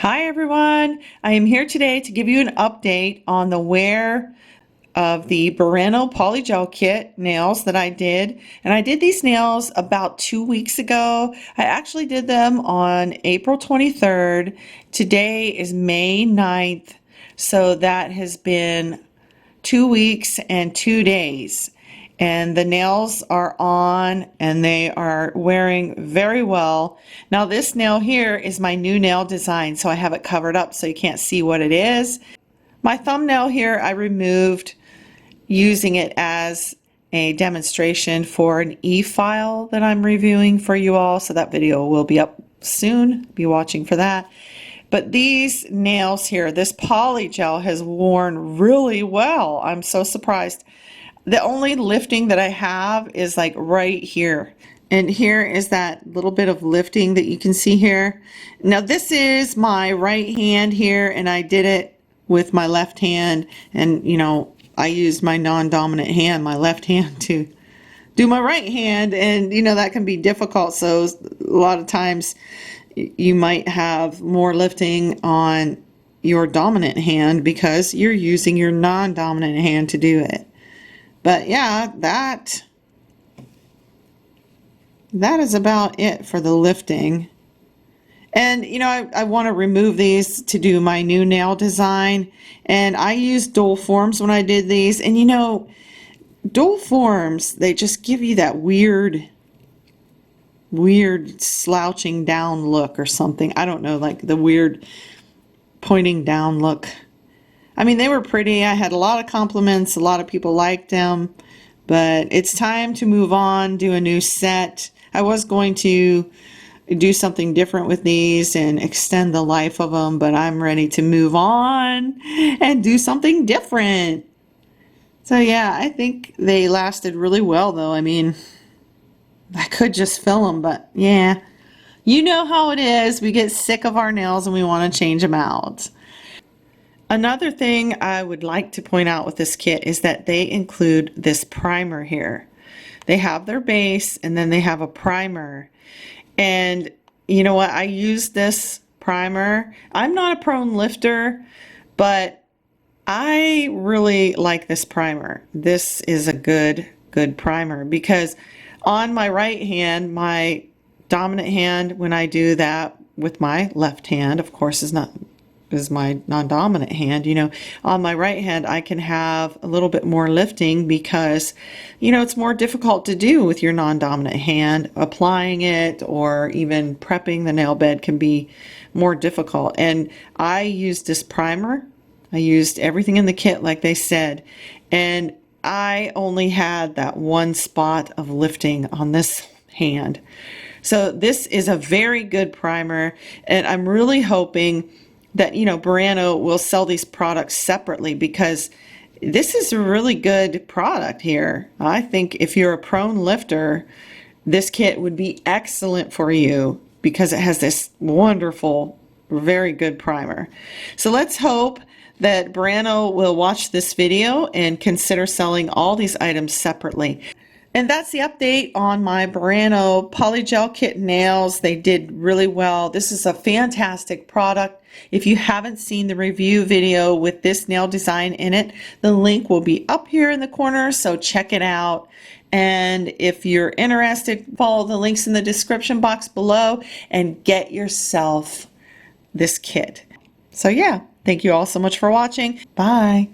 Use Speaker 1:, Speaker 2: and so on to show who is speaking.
Speaker 1: Hi everyone, I am here today to give you an update on the wear of the Burano Polygel kit nails that I did. And I did these nails about 2 weeks ago. I actually did them on April 23rd. Today is May 9th, so that has been 2 weeks and 2 days. And the nails are on and they are wearing very well. Now this nail here is my new nail design, so I have it covered up so you can't see what it is. My thumbnail here I removed using it as a demonstration for an e-file that I'm reviewing for you all, so that video will be up soon. Be watching for that. But these nails here, this polygel has worn really well. I'm so surprised. The only lifting that I have is like right here. And here is that little bit of lifting that you can see here. Now this is my right hand here, and I did it with my left hand. And you know, I used my non-dominant hand, my left hand, to do my right hand. And you know, that can be difficult. So a lot of times you might have more lifting on your dominant hand because you're using your non-dominant hand to do it. But yeah, that is about it for the lifting. And you know, I want to remove these to do my new nail design. And I used dual forms when I did these. And you know, dual forms, they just give you that weird slouching down look or something. I don't know, like the weird pointing down look. I mean, they were pretty. I had a lot of compliments. A lot of people liked them. But it's time to move on, do a new set. I was going to do something different with these and extend the life of them, but I'm ready to move on and do something different. So yeah, I think they lasted really well though. I mean, I could just fill them, but yeah. You know how it is. We get sick of our nails and we want to change them out. Another thing I would like to point out with this kit is that they include this primer here. They have their base and then they have a primer. And you know what? I use this primer. I'm not a prone lifter, but I really like this primer. This is a good primer because on my right hand, my dominant hand, when I do that with my left hand, of course, is my non-dominant hand. You know, on my right hand I can have a little bit more lifting because you know, it's more difficult to do with your non-dominant hand. Applying it or even prepping the nail bed can be more difficult. And I used this primer. I used everything in the kit like they said, and I only had that one spot of lifting on this hand. So this is a very good primer, and I'm really hoping that, you know, Burano will sell these products separately because this is a really good product here. I think if you're a prone lifter, this kit would be excellent for you because it has this wonderful, very good primer. So let's hope that Burano will watch this video and consider selling all these items separately. And that's the update on my Burano Polygel Kit nails. They did really well. This is a fantastic product. If you haven't seen the review video with this nail design in it, the link will be up here in the corner, so check it out. And if you're interested, follow the links in the description box below and get yourself this kit. So yeah, thank you all so much for watching. Bye.